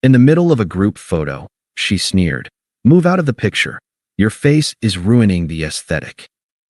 In the middle of a group photo, she sneered. "Move out of the picture. Your face is ruining the aesthetic."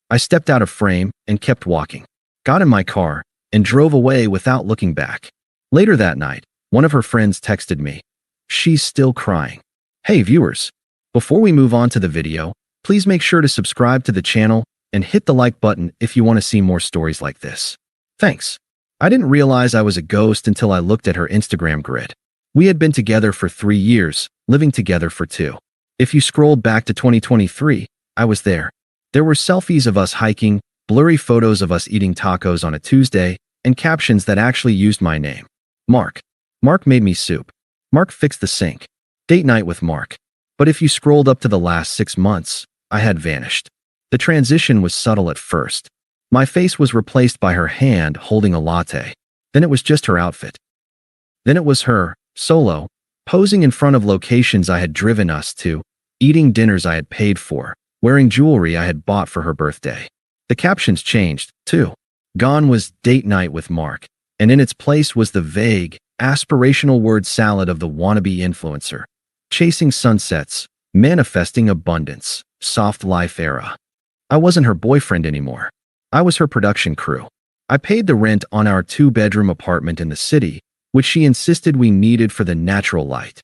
I stepped out of frame and kept walking, got in my car, and drove away without looking back. Later that night, one of her friends texted me. "She's still crying." Hey viewers, before we move on to the video, please make sure to subscribe to the channel and hit the like button if you want to see more stories like this. Thanks. I didn't realize I was a ghost until I looked at her Instagram grid. We had been together for 3 years, living together for 2. If you scrolled back to 2023, I was there. There were selfies of us hiking, blurry photos of us eating tacos on a Tuesday, and captions that actually used my name. Mark. Mark made me soup. Mark fixed the sink. Date night with Mark. But if you scrolled up to the last 6 months, I had vanished. The transition was subtle at first. My face was replaced by her hand holding a latte. Then it was just her outfit. Then it was her, solo, posing in front of locations I had driven us to, eating dinners I had paid for, wearing jewelry I had bought for her birthday. The captions changed, too. Gone was date night with Mark, and in its place was the vague, aspirational word salad of the wannabe influencer. Chasing sunsets, manifesting abundance, soft life era. I wasn't her boyfriend anymore. I was her production crew. I paid the rent on our 2-bedroom apartment in the city, which she insisted we needed for the natural light.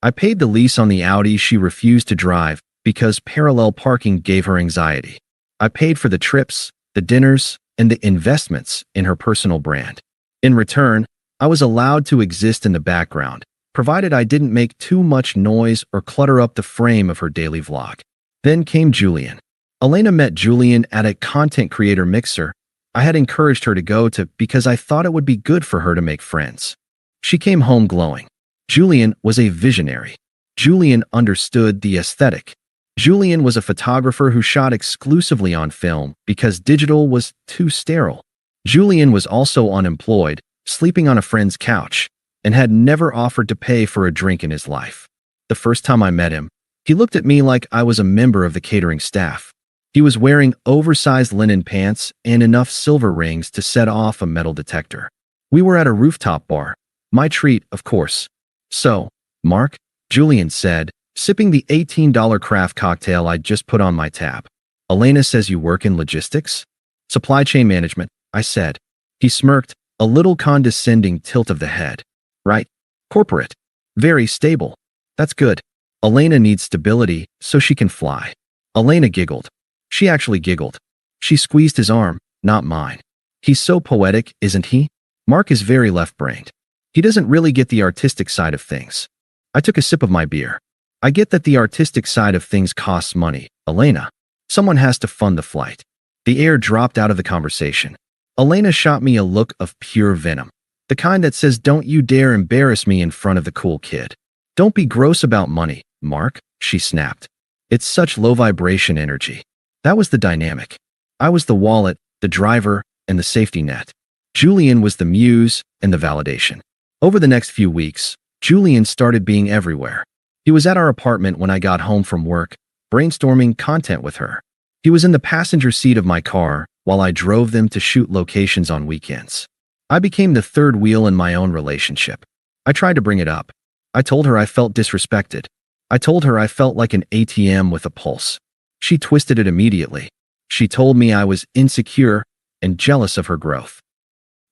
I paid the lease on the Audi she refused to drive because parallel parking gave her anxiety. I paid for the trips, the dinners, and the investments in her personal brand. In return, I was allowed to exist in the background, provided I didn't make too much noise or clutter up the frame of her daily vlog. Then came Julian. Elena met Julian at a content creator mixer I had encouraged her to go to because I thought it would be good for her to make friends. She came home glowing. Julian was a visionary. Julian understood the aesthetic. Julian was a photographer who shot exclusively on film because digital was too sterile. Julian was also unemployed, sleeping on a friend's couch, and had never offered to pay for a drink in his life. The first time I met him, he looked at me like I was a member of the catering staff. He was wearing oversized linen pants and enough silver rings to set off a metal detector. We were at a rooftop bar. My treat, of course. "So, Mark," Julian said, sipping the $18 craft cocktail I'd just put on my tab. "Elena says you work in logistics?" "Supply chain management," I said. He smirked, a little condescending tilt of the head. "Right. Corporate. Very stable. That's good. Elena needs stability so she can fly." Elena giggled. She actually giggled. She squeezed his arm, not mine. "He's so poetic, isn't he?" Mark is very left-brained. He doesn't really get the artistic side of things. I took a sip of my beer. "I get that the artistic side of things costs money, Elena. Someone has to fund the flight." The air dropped out of the conversation. Elena shot me a look of pure venom. The kind that says, "Don't you dare embarrass me in front of the cool kid. Don't be gross about money, Mark," she snapped. It's such low vibration energy. That was the dynamic. I was the wallet, the driver, and the safety net. Julian was the muse and the validation. Over the next few weeks, Julian started being everywhere. He was at our apartment when I got home from work, brainstorming content with her. He was in the passenger seat of my car while I drove them to shoot locations on weekends. I became the third wheel in my own relationship. I tried to bring it up. I told her I felt disrespected. I told her I felt like an ATM with a pulse. She twisted it immediately. She told me I was insecure and jealous of her growth.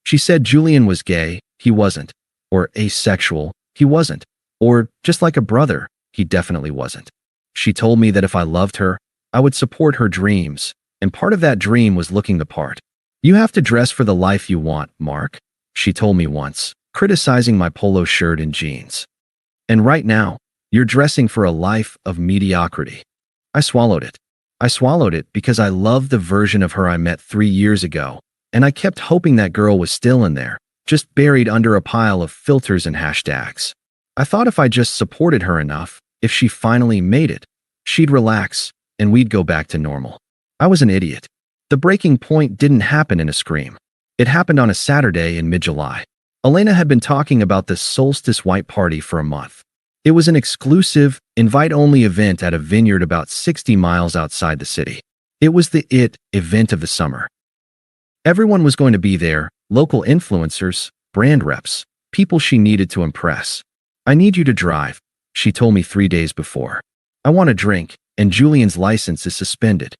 She said Julian was gay, he wasn't, or asexual, he wasn't, or just like a brother, he definitely wasn't. She told me that if I loved her, I would support her dreams, and part of that dream was looking the part. "You have to dress for the life you want, Mark," she told me once, criticizing my polo shirt and jeans. "And right now, you're dressing for a life of mediocrity." I swallowed it. I swallowed it because I loved the version of her I met 3 years ago, and I kept hoping that girl was still in there, just buried under a pile of filters and hashtags. I thought if I just supported her enough, if she finally made it, she'd relax, and we'd go back to normal. I was an idiot. The breaking point didn't happen in a scream. It happened on a Saturday in mid-July. Elena had been talking about the Solstice White Party for a month. It was an exclusive, invite-only event at a vineyard about 60 miles outside the city. It was the event of the summer. Everyone was going to be there, local influencers, brand reps, people she needed to impress. I need you to drive, she told me 3 days before. I want a drink, and Julian's license is suspended.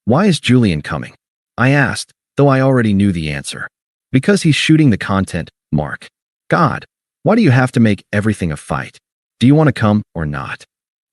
Why is Julian coming? I asked, though I already knew the answer. Because he's shooting the content, Mark. God, why do you have to make everything a fight? Do you want to come or not?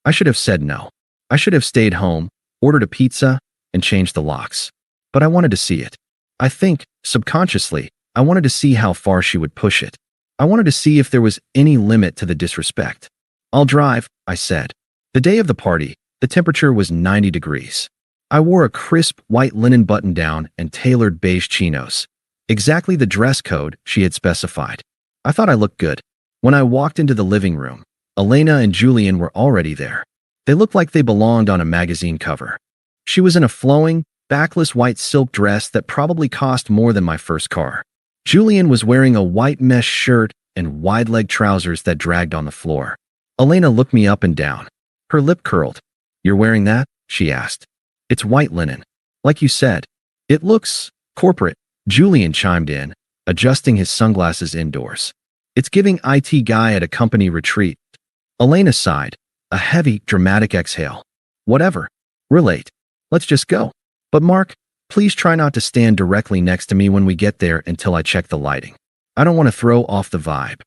I should have said no. I should have stayed home, ordered a pizza, and changed the locks. But I wanted to see it. I think, subconsciously, I wanted to see how far she would push it. I wanted to see if there was any limit to the disrespect. I'll drive, I said. The day of the party, the temperature was 90 degrees. I wore a crisp white linen button-down and tailored beige chinos, exactly the dress code she had specified. I thought I looked good. When I walked into the living room, Elena and Julian were already there. They looked like they belonged on a magazine cover. She was in a flowing, backless white silk dress that probably cost more than my first car. Julian was wearing a white mesh shirt and wide-leg trousers that dragged on the floor. Elena looked me up and down. Her lip curled. "You're wearing that?" she asked. "It's white linen. Like you said. It looks corporate," Julian chimed in, adjusting his sunglasses indoors. "It's giving IT guy at a company retreat." Elena sighed, a heavy, dramatic exhale. "Whatever. We're late. Let's just go. But Mark, please try not to stand directly next to me when we get there until I check the lighting. I don't want to throw off the vibe."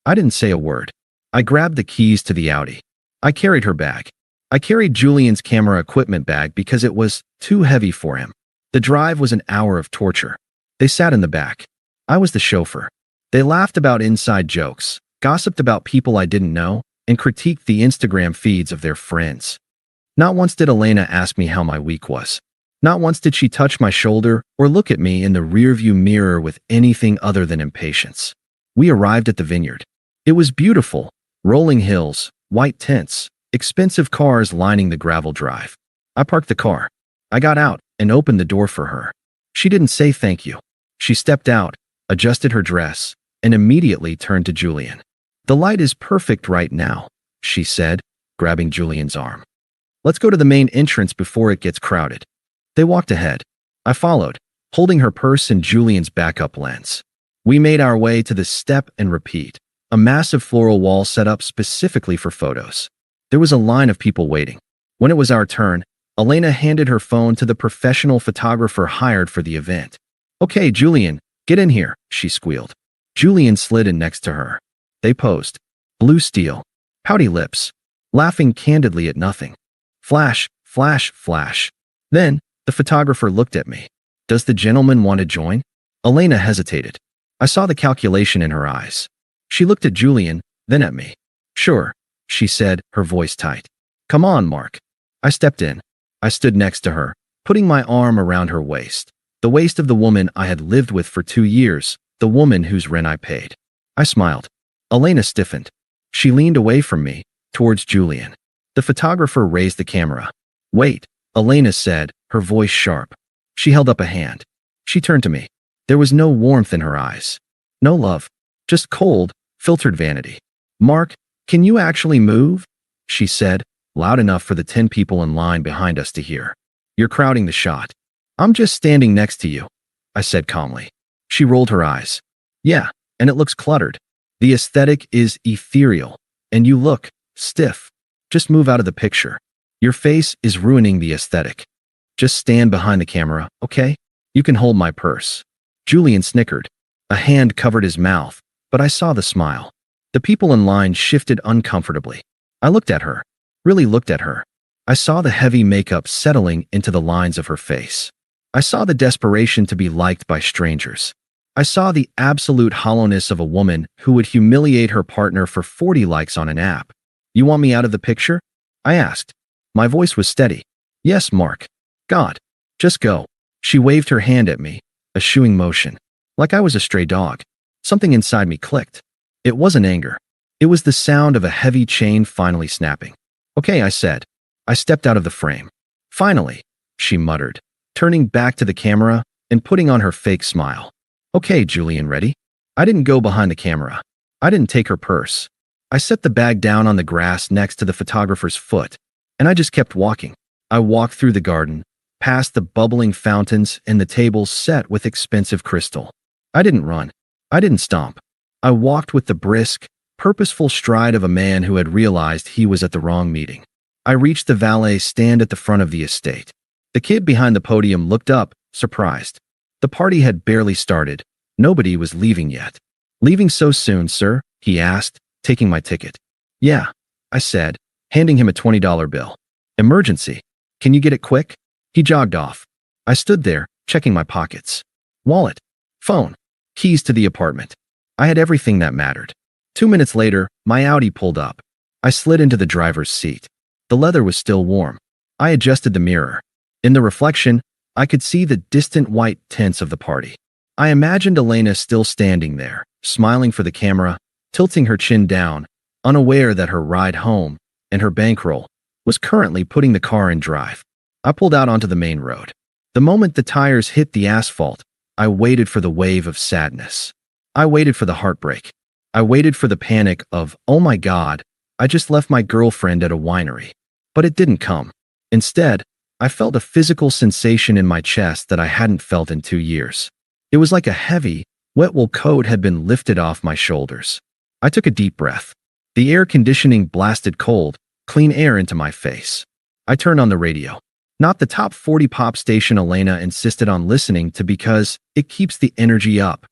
I didn't say a word. I grabbed the keys to the Audi. I carried her bag. I carried Julian's camera equipment bag because it was too heavy for him. The drive was an hour of torture. They sat in the back. I was the chauffeur. They laughed about inside jokes, gossiped about people I didn't know, and critiqued the Instagram feeds of their friends. Not once did Elena ask me how my week was. Not once did she touch my shoulder or look at me in the rearview mirror with anything other than impatience. We arrived at the vineyard. It was beautiful. Rolling hills, white tents, expensive cars lining the gravel drive. I parked the car. I got out and opened the door for her. She didn't say thank you. She stepped out, adjusted her dress, and immediately turned to Julian. "The light is perfect right now," she said, grabbing Julian's arm. "Let's go to the main entrance before it gets crowded." They walked ahead. I followed, holding her purse and Julian's backup lens. We made our way to the step and repeat, a massive floral wall set up specifically for photos. There was a line of people waiting. When it was our turn, Elena handed her phone to the professional photographer hired for the event. "Okay, Julian, get in here," she squealed. Julian slid in next to her. They posed. Blue steel. Pouty lips. Laughing candidly at nothing. Flash, flash, flash. Then, the photographer looked at me. "Does the gentleman want to join?" Elena hesitated. I saw the calculation in her eyes. She looked at Julian, then at me. "Sure," she said, her voice tight. "Come on, Mark." I stepped in. I stood next to her, putting my arm around her waist. The waist of the woman I had lived with for 2 years, the woman whose rent I paid. I smiled. Elena stiffened. She leaned away from me, towards Julian. The photographer raised the camera. "Wait," Elena said, her voice sharp. She held up a hand. She turned to me. There was no warmth in her eyes. No love. Just cold, filtered vanity. "Mark, can you actually move?" she said, loud enough for the 10 people in line behind us to hear. "You're crowding the shot." "I'm just standing next to you," I said calmly. She rolled her eyes. "Yeah, and it looks cluttered. The aesthetic is ethereal, and you look stiff. Just move out of the picture. Your face is ruining the aesthetic. Just stand behind the camera, okay? You can hold my purse." Julian snickered. A hand covered his mouth, but I saw the smile. The people in line shifted uncomfortably. I looked at her, really looked at her. I saw the heavy makeup settling into the lines of her face. I saw the desperation to be liked by strangers. I saw the absolute hollowness of a woman who would humiliate her partner for 40 likes on an app. "You want me out of the picture?" I asked. My voice was steady. "Yes, Mark. God. Just go." She waved her hand at me, a shooing motion, like I was a stray dog. Something inside me clicked. It wasn't anger. It was the sound of a heavy chain finally snapping. "Okay," I said. I stepped out of the frame. "Finally," she muttered, turning back to the camera and putting on her fake smile. "Okay, Julian, ready?" I didn't go behind the camera. I didn't take her purse. I set the bag down on the grass next to the photographer's foot, and I just kept walking. I walked through the garden, past the bubbling fountains and the tables set with expensive crystal. I didn't run. I didn't stomp. I walked with the brisk, purposeful stride of a man who had realized he was at the wrong meeting. I reached the valet stand at the front of the estate. The kid behind the podium looked up, surprised. The party had barely started. Nobody was leaving yet. "Leaving so soon, sir?" he asked, taking my ticket. "Yeah," I said, handing him a $20 bill. "Emergency. Can you get it quick?" He jogged off. I stood there, checking my pockets. Wallet, phone, keys to the apartment. I had everything that mattered. 2 minutes later, my Audi pulled up. I slid into the driver's seat. The leather was still warm. I adjusted the mirror. In the reflection, I could see the distant white tints of the party. I imagined Elena still standing there, smiling for the camera, tilting her chin down, unaware that her ride home, and her bankroll, was currently putting the car in drive. I pulled out onto the main road. The moment the tires hit the asphalt, I waited for the wave of sadness. I waited for the heartbreak. I waited for the panic of, "Oh my God, I just left my girlfriend at a winery." But it didn't come. Instead, I felt a physical sensation in my chest that I hadn't felt in 2 years. It was like a heavy, wet wool coat had been lifted off my shoulders. I took a deep breath. The air conditioning blasted cold, clean air into my face. I turned on the radio. Not the top 40 pop station Elena insisted on listening to because it keeps the energy up.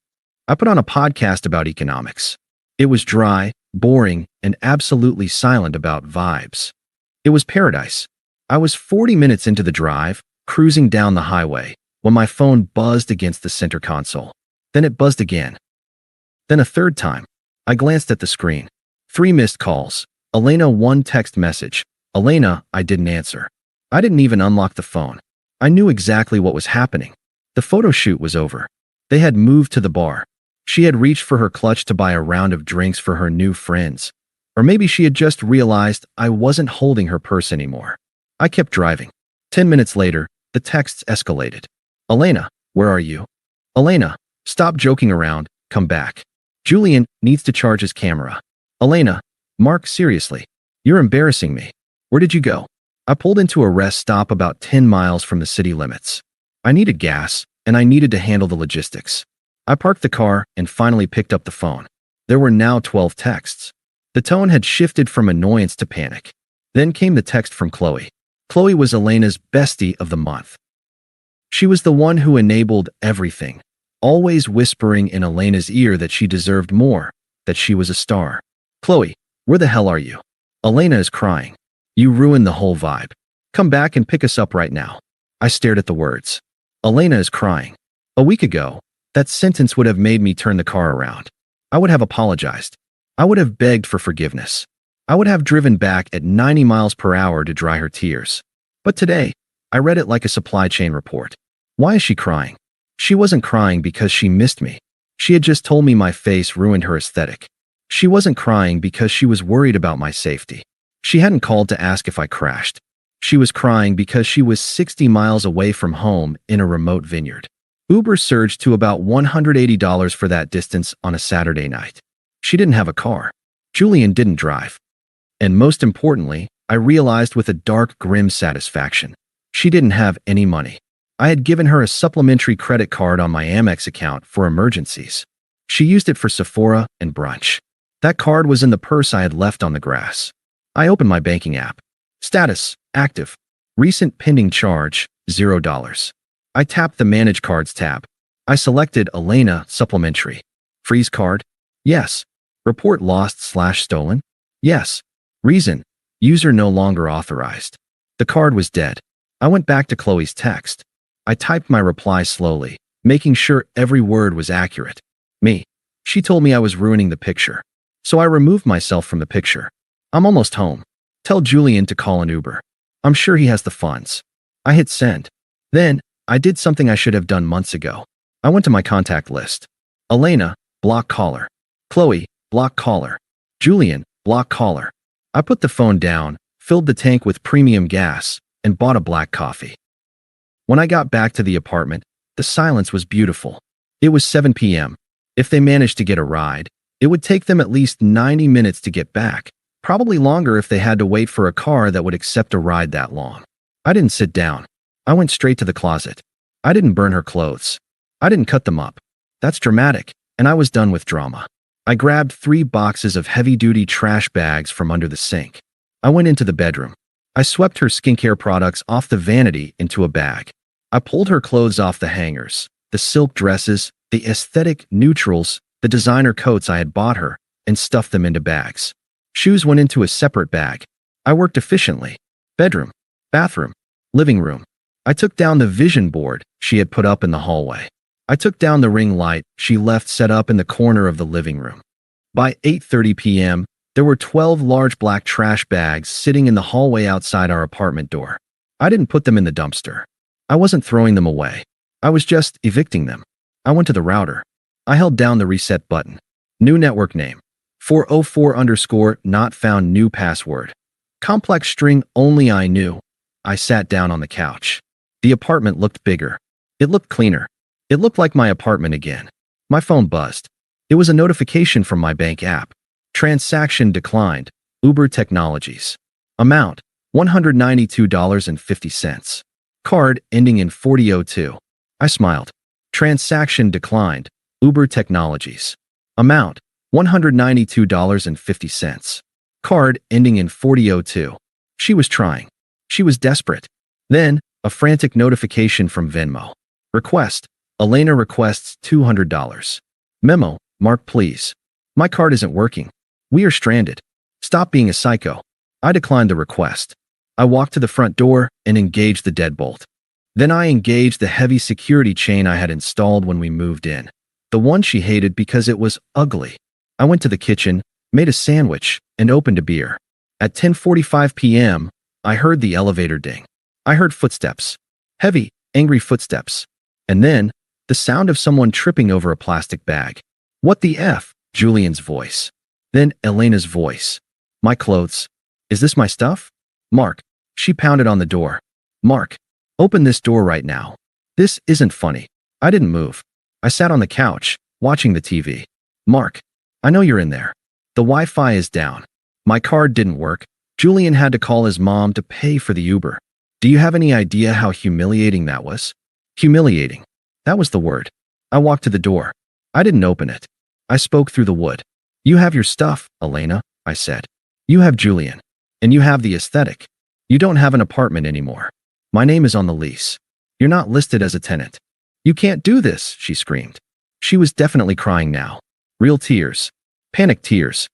I put on a podcast about economics. It was dry, boring, and absolutely silent about vibes. It was paradise. I was 40 minutes into the drive, cruising down the highway, when my phone buzzed against the center console. Then it buzzed again. Then a third time. I glanced at the screen. 3 missed calls. Elena, 1 text message. Elena, I didn't answer. I didn't even unlock the phone. I knew exactly what was happening. The photo shoot was over. They had moved to the bar. She had reached for her clutch to buy a round of drinks for her new friends. Or maybe she had just realized I wasn't holding her purse anymore. I kept driving. 10 minutes later, the texts escalated. "Elena, where are you? Elena, stop joking around, come back. Julian needs to charge his camera. Elena, Mark, seriously, you're embarrassing me. Where did you go?" I pulled into a rest stop about 10 miles from the city limits. I needed gas, and I needed to handle the logistics. I parked the car and finally picked up the phone. There were now 12 texts. The tone had shifted from annoyance to panic. Then came the text from Qley. Qley was Elena's bestie of the month. She was the one who enabled everything, always whispering in Elena's ear that she deserved more, that she was a star. "Qley, where the hell are you? Elena is crying. You ruined the whole vibe. Come back and pick us up right now." I stared at the words. Elena is crying. A week ago, that sentence would have made me turn the car around. I would have apologized. I would have begged for forgiveness. I would have driven back at 90 miles per hour to dry her tears. But today, I read it like a supply chain report. Why is she crying? She wasn't crying because she missed me. She had just told me my face ruined her aesthetic. She wasn't crying because she was worried about my safety. She hadn't called to ask if I crashed. She was crying because she was 60 miles away from home in a remote vineyard. Uber surged to about $180 for that distance on a Saturday night. She didn't have a car. Julian didn't drive. And most importantly, I realized with a dark, grim satisfaction, she didn't have any money. I had given her a supplementary credit card on my Amex account for emergencies. She used it for Sephora and brunch. That card was in the purse I had left on the grass. I opened my banking app. Status, active. Recent pending charge, $0. I tapped the Manage Cards tab. I selected Elena Supplementary. Freeze card? Yes. Report lost/stolen? Yes. Reason, user no longer authorized. The card was dead. I went back to Qley's text. I typed my reply slowly, making sure every word was accurate. Me. She told me I was ruining the picture. So I removed myself from the picture. I'm almost home. Tell Julian to call an Uber. I'm sure he has the funds. I hit send. Then, I did something I should have done months ago. I went to my contact list. Elena, block caller. Qley, block caller. Julian, block caller. I put the phone down, filled the tank with premium gas, and bought a black coffee. When I got back to the apartment, the silence was beautiful. It was 7 p.m. If they managed to get a ride, it would take them at least 90 minutes to get back, probably longer if they had to wait for a car that would accept a ride that long. I didn't sit down. I went straight to the closet. I didn't burn her clothes. I didn't cut them up. That's dramatic, and I was done with drama. I grabbed 3 boxes of heavy-duty trash bags from under the sink. I went into the bedroom. I swept her skincare products off the vanity into a bag. I pulled her clothes off the hangers, the silk dresses, the aesthetic neutrals, the designer coats I had bought her, and stuffed them into bags. Shoes went into a separate bag. I worked efficiently. Bedroom, bathroom, living room. I took down the vision board she had put up in the hallway. I took down the ring light she left set up in the corner of the living room. By 8:30 p.m., there were 12 large black trash bags sitting in the hallway outside our apartment door. I didn't put them in the dumpster. I wasn't throwing them away. I was just evicting them. I went to the router. I held down the reset button. New network name. 404_ not found new password. Complex string only I knew. I sat down on the couch. The apartment looked bigger. It looked cleaner. It looked like my apartment again. My phone buzzed. It was a notification from my bank app. Transaction declined. Uber Technologies. Amount, $192.50. Card ending in 4002. I smiled. Transaction declined. Uber Technologies. Amount, $192.50. Card ending in 4002. She was trying. She was desperate. Then, a frantic notification from Venmo. Request. Elena requests $200. Memo. Mark, please. My card isn't working. We are stranded. Stop being a psycho. I declined the request. I walked to the front door and engaged the deadbolt. Then I engaged the heavy security chain I had installed when we moved in. The one she hated because it was ugly. I went to the kitchen, made a sandwich, and opened a beer. At 10:45 p.m., I heard the elevator ding. I heard footsteps. Heavy, angry footsteps. And then, the sound of someone tripping over a plastic bag. What the F? Julian's voice. Then Elena's voice. My clothes. Is this my stuff? Mark. She pounded on the door. Mark. Open this door right now. This isn't funny. I didn't move. I sat on the couch, watching the TV. Mark. I know you're in there. The Wi-Fi is down. My card didn't work. Julian had to call his mom to pay for the Uber. Do you have any idea how humiliating that was? Humiliating. That was the word. I walked to the door. I didn't open it. I spoke through the wood. You have your stuff, Elena, I said. You have Julian. And you have the aesthetic. You don't have an apartment anymore. My name is on the lease. You're not listed as a tenant. You can't do this, she screamed. She was definitely crying now. Real tears. Panic tears.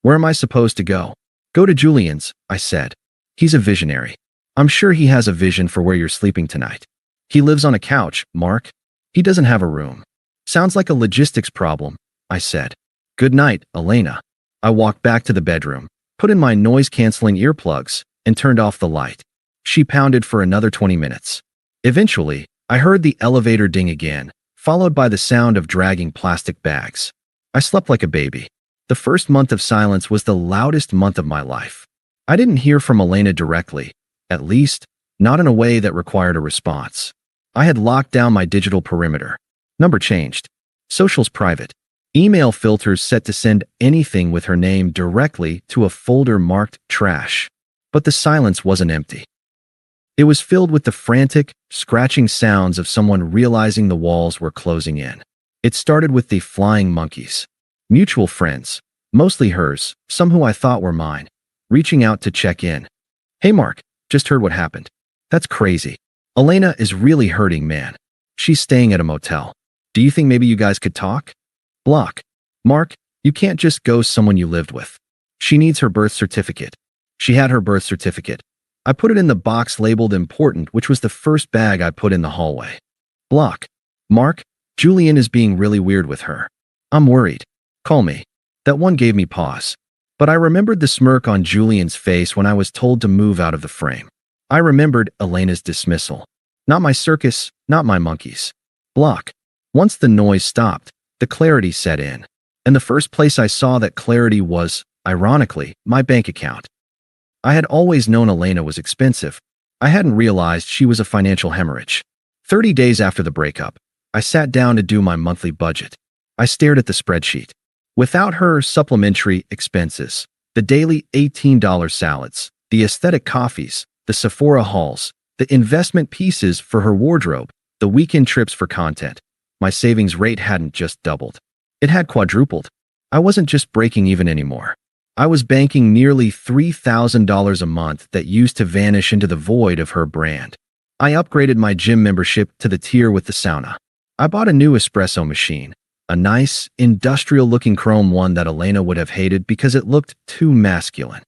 Where am I supposed to go? Go to Julian's, I said. He's a visionary. I'm sure he has a vision for where you're sleeping tonight. He lives on a couch, Mark. He doesn't have a room. Sounds like a logistics problem, I said. Good night, Elena. I walked back to the bedroom, put in my noise-canceling earplugs, and turned off the light. She pounded for another 20 minutes. Eventually, I heard the elevator ding again, followed by the sound of dragging plastic bags. I slept like a baby. The first month of silence was the loudest month of my life. I didn't hear from Elena directly, at least, not in a way that required a response. I had locked down my digital perimeter. Number changed. Socials private. Email filters set to send anything with her name directly to a folder marked trash. But the silence wasn't empty. It was filled with the frantic, scratching sounds of someone realizing the walls were closing in. It started with the flying monkeys. Mutual friends, mostly hers, some who I thought were mine, reaching out to check in. Hey Mark, just heard what happened. That's crazy. Elena is really hurting, man. She's staying at a motel. Do you think maybe you guys could talk? Block. Mark, you can't just ghost someone you lived with. She needs her birth certificate. She had her birth certificate. I put it in the box labeled important, which was the first bag I put in the hallway. Block. Mark, Julian is being really weird with her. I'm worried. Call me. That one gave me pause. But I remembered the smirk on Julian's face when I was told to move out of the frame. I remembered Elena's dismissal. Not my circus, not my monkeys. Block. Once the noise stopped, the clarity set in. And the first place I saw that clarity was, ironically, my bank account. I had always known Elena was expensive. I hadn't realized she was a financial hemorrhage. 30 days after the breakup, I sat down to do my monthly budget. I stared at the spreadsheet. Without her supplementary expenses, the daily $18 salads, the aesthetic coffees, the Sephora hauls, the investment pieces for her wardrobe, the weekend trips for content, my savings rate hadn't just doubled. It had quadrupled. I wasn't just breaking even anymore. I was banking nearly $3,000 a month that used to vanish into the void of her brand. I upgraded my gym membership to the tier with the sauna. I bought a new espresso machine, a nice, industrial-looking chrome one that Elena would have hated because it looked too masculine.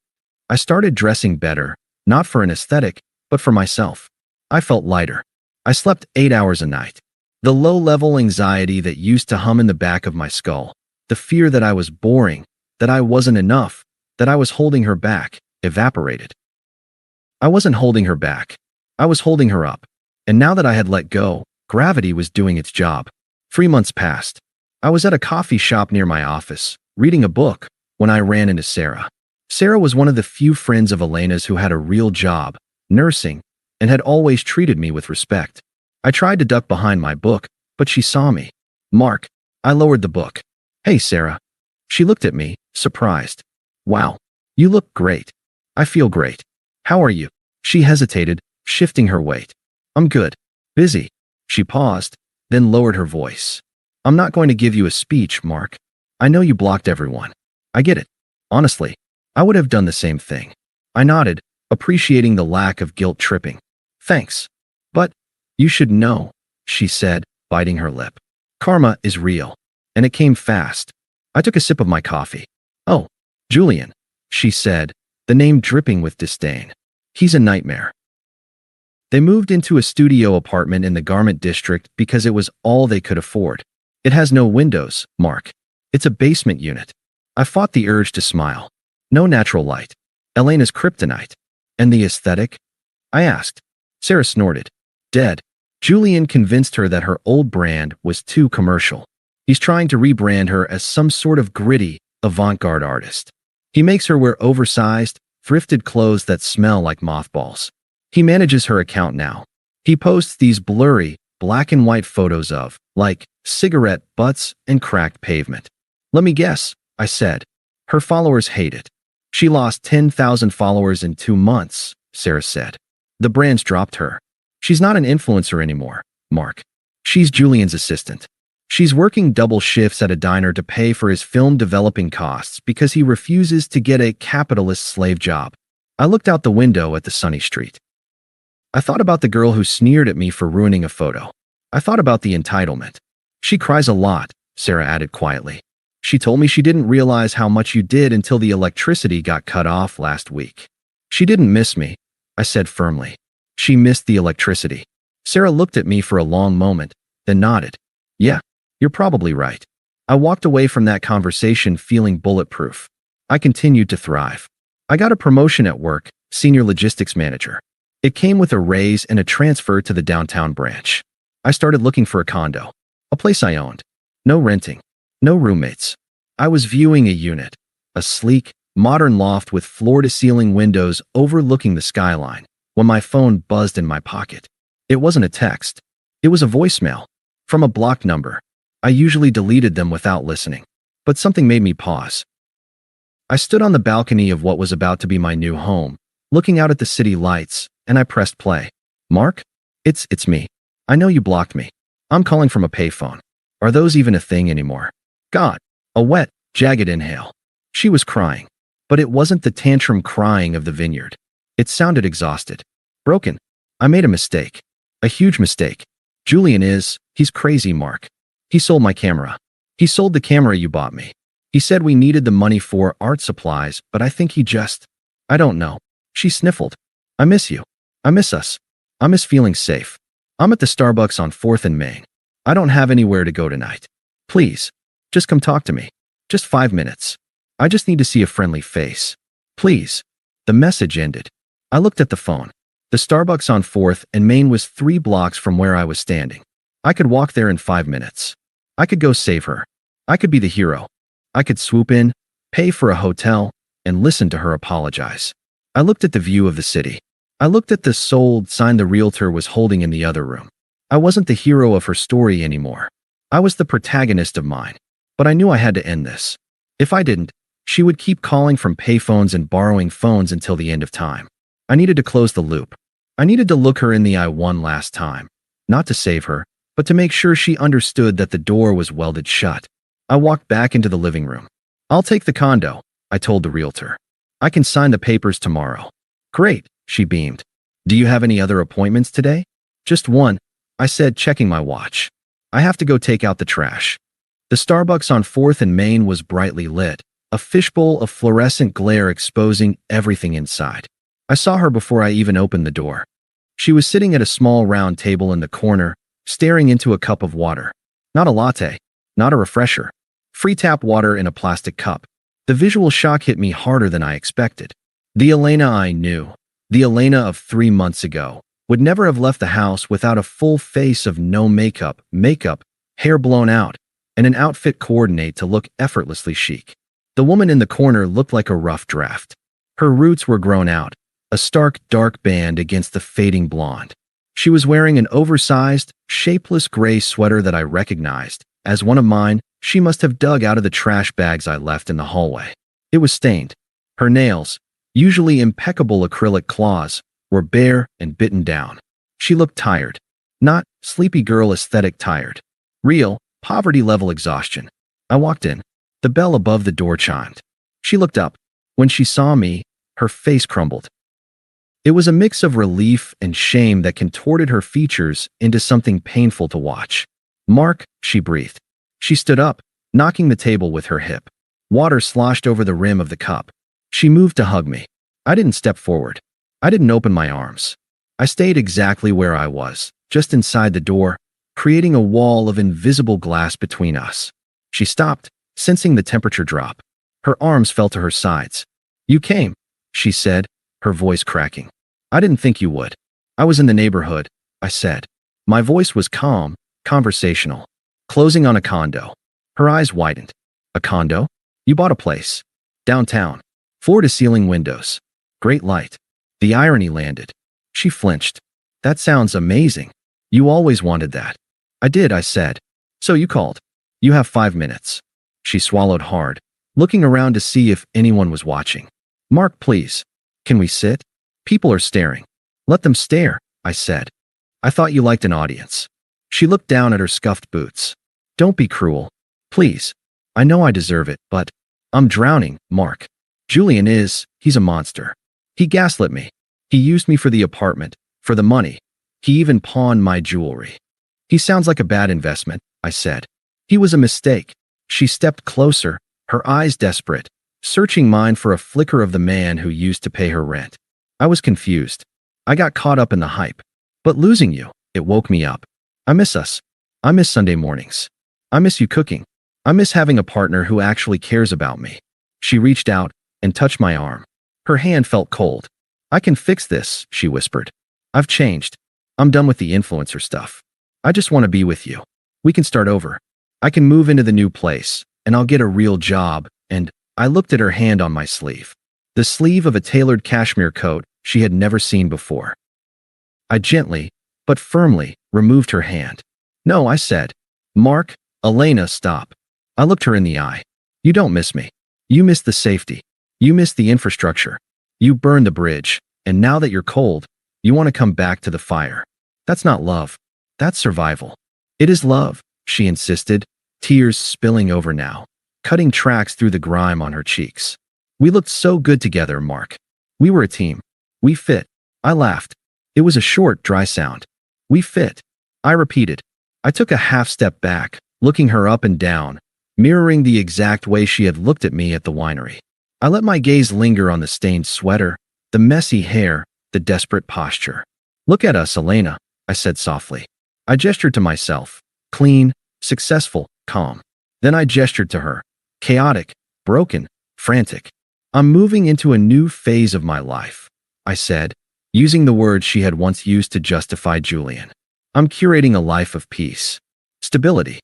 I started dressing better, not for an aesthetic, but for myself. I felt lighter. I slept 8 hours a night. The low-level anxiety that used to hum in the back of my skull, the fear that I was boring, that I wasn't enough, that I was holding her back, evaporated. I wasn't holding her back. I was holding her up. And now that I had let go, gravity was doing its job. 3 months passed. I was at a coffee shop near my office, reading a book, when I ran into Sarah. Sarah was one of the few friends of Elena's who had a real job, nursing, and had always treated me with respect. I tried to duck behind my book, but she saw me. "Mark." I lowered the book. "Hey, Sarah." She looked at me, surprised. "Wow, you look great." "I feel great. How are you?" She hesitated, shifting her weight. "I'm good. Busy." She paused, then lowered her voice. "I'm not going to give you a speech, Mark. I know you blocked everyone. I get it. Honestly, I would have done the same thing." I nodded, appreciating the lack of guilt tripping. "Thanks. But you should know," she said, biting her lip. "Karma is real." And it came fast. I took a sip of my coffee. "Oh, Julian," she said, the name dripping with disdain. "He's a nightmare." They moved into a studio apartment in the garment district because it was all they could afford. "It has no windows, Mark. It's a basement unit." I fought the urge to smile. "No natural light. Elena's kryptonite." "And the aesthetic?" I asked. Sarah snorted. "Dead." Julian convinced her that her old brand was too commercial. He's trying to rebrand her as some sort of gritty, avant-garde artist. He makes her wear oversized, thrifted clothes that smell like mothballs. He manages her account now. He posts these blurry, black and white photos of, like, cigarette butts and cracked pavement. "Let me guess," I said. "Her followers hate it." "She lost 10,000 followers in 2 months, Sarah said. "The brand's dropped her. She's not an influencer anymore, Mark. She's Julian's assistant. She's working double shifts at a diner to pay for his film developing costs because he refuses to get a capitalist slave job." I looked out the window at the sunny street. I thought about the girl who sneered at me for ruining a photo. I thought about the entitlement. "She cries a lot," Sarah added quietly. "She told me she didn't realize how much you did until the electricity got cut off last week." "She didn't miss me," I said firmly. "She missed the electricity." Sarah looked at me for a long moment, then nodded. "Yeah, you're probably right." I walked away from that conversation feeling bulletproof. I continued to thrive. I got a promotion at work, senior logistics manager. It came with a raise and a transfer to the downtown branch. I started looking for a condo, a place I owned. No renting, no roommates. I was viewing a unit, a sleek, modern loft with floor-to-ceiling windows overlooking the skyline, when my phone buzzed in my pocket. It wasn't a text. It was a voicemail, from a blocked number. I usually deleted them without listening, but something made me pause. I stood on the balcony of what was about to be my new home, looking out at the city lights, and I pressed play. "Mark? It's me. I know you blocked me. I'm calling from a payphone. Are those even a thing anymore?" God. A wet, jagged inhale. She was crying, but it wasn't the tantrum crying of the vineyard. It sounded exhausted. Broken. "I made a mistake. A huge mistake. He's crazy, Mark. He sold my camera. He sold the camera you bought me. He said we needed the money for art supplies, but I think I don't know." She sniffled. "I miss you. I miss us. I miss feeling safe. I'm at the Starbucks on 4th and Main. I don't have anywhere to go tonight. Please, just come talk to me. Just 5 minutes. I just need to see a friendly face. Please." The message ended. I looked at the phone. The Starbucks on 4th and Main was 3 blocks from where I was standing. I could walk there in 5 minutes. I could go save her. I could be the hero. I could swoop in, pay for a hotel, and listen to her apologize. I looked at the view of the city. I looked at the sold sign the realtor was holding in the other room. I wasn't the hero of her story anymore. I was the protagonist of mine. But I knew I had to end this. If I didn't, she would keep calling from payphones and borrowing phones until the end of time. I needed to close the loop. I needed to look her in the eye one last time. Not to save her, but to make sure she understood that the door was welded shut. I walked back into the living room. I'll take the condo, I told the realtor. I can sign the papers tomorrow. Great, she beamed. Do you have any other appointments today? Just one, I said, checking my watch. I have to go take out the trash. The Starbucks on 4th and Main was brightly lit, a fishbowl of fluorescent glare exposing everything inside. I saw her before I even opened the door. She was sitting at a small round table in the corner, staring into a cup of water. Not a latte, not a refresher. Free tap water in a plastic cup. The visual shock hit me harder than I expected. The Elena I knew, the Elena of 3 months ago, would never have left the house without a full face of no makeup, hair blown out, and an outfit coordinate to look effortlessly chic. The woman in the corner looked like a rough draft. Her roots were grown out, a stark, dark band against the fading blonde. She was wearing an oversized, shapeless gray sweater that I recognized as one of mine. She must have dug out of the trash bags I left in the hallway. It was stained. Her nails, usually impeccable acrylic claws, were bare and bitten down. She looked tired. Not sleepy girl aesthetic tired. Real, poverty-level exhaustion. I walked in. The bell above the door chimed. She looked up. When she saw me, her face crumbled. It was a mix of relief and shame that contorted her features into something painful to watch. Mark, she breathed. She stood up, knocking the table with her hip. Water sloshed over the rim of the cup. She moved to hug me. I didn't step forward. I didn't open my arms. I stayed exactly where I was, just inside the door, creating a wall of invisible glass between us. She stopped, sensing the temperature drop. Her arms fell to her sides. You came, she said, her voice cracking. I didn't think you would. I was in the neighborhood, I said. My voice was calm, conversational. Closing on a condo. Her eyes widened. A condo? You bought a place. Downtown. Floor-to-ceiling windows. Great light. The irony landed. She flinched. That sounds amazing. You always wanted that. I did, I said. So you called. You have 5 minutes. She swallowed hard, looking around to see if anyone was watching. Mark, please. Can we sit? People are staring. Let them stare, I said. I thought you liked an audience. She looked down at her scuffed boots. Don't be cruel. Please. I know I deserve it, but I'm drowning, Mark. Julian he's a monster. He gaslit me. He used me for the apartment, for the money. He even pawned my jewelry. He sounds like a bad investment, I said. He was a mistake. She stepped closer, her eyes desperate, searching mine for a flicker of the man who used to pay her rent. I was confused. I got caught up in the hype. But losing you, it woke me up. I miss us. I miss Sunday mornings. I miss you cooking. I miss having a partner who actually cares about me. She reached out and touched my arm. Her hand felt cold. I can fix this, she whispered. I've changed. I'm done with the influencer stuff. I just want to be with you. We can start over. I can move into the new place, and I'll get a real job, and I looked at her hand on my sleeve. The sleeve of a tailored cashmere coat she had never seen before. I gently, but firmly, removed her hand. No, I said. Mark, Elena, stop. I looked her in the eye. You don't miss me. You miss the safety. You miss the infrastructure. You burned the bridge, and now that you're cold, you want to come back to the fire. That's not love. That's survival. It is love, she insisted, tears spilling over now, cutting tracks through the grime on her cheeks. We looked so good together, Mark. We were a team. We fit. I laughed. It was a short, dry sound. We fit. I repeated. I took a half step back, looking her up and down, mirroring the exact way she had looked at me at the winery. I let my gaze linger on the stained sweater, the messy hair, the desperate posture. Look at us, Elena, I said softly. I gestured to myself, clean, successful, calm. Then I gestured to her, chaotic, broken, frantic. I'm moving into a new phase of my life, I said, using the words she had once used to justify Julian. I'm curating a life of peace, stability,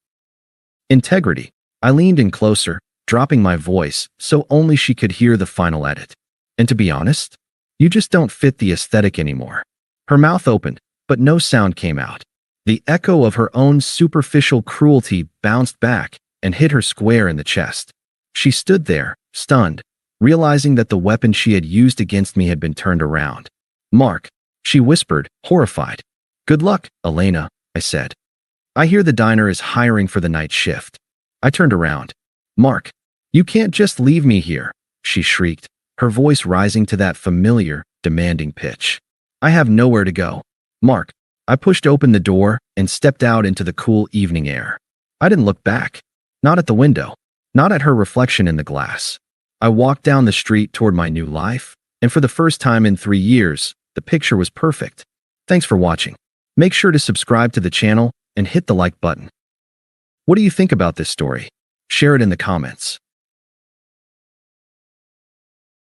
integrity. I leaned in closer, dropping my voice so only she could hear the final edit. And to be honest, you just don't fit the aesthetic anymore. Her mouth opened, but no sound came out. The echo of her own superficial cruelty bounced back and hit her square in the chest. She stood there, stunned, realizing that the weapon she had used against me had been turned around. Mark, she whispered, horrified. Good luck, Elena, I said. I hear the diner is hiring for the night shift. I turned around. Mark, You can't just leave me here, she shrieked, her voice rising to that familiar, demanding pitch. I have nowhere to go. Mark. I pushed open the door and stepped out into the cool evening air. I didn't look back. Not at the window. Not at her reflection in the glass. I walked down the street toward my new life, and for the first time in 3 years, the picture was perfect. Thanks for watching. Make sure to subscribe to the channel and hit the like button. What do you think about this story? Share it in the comments.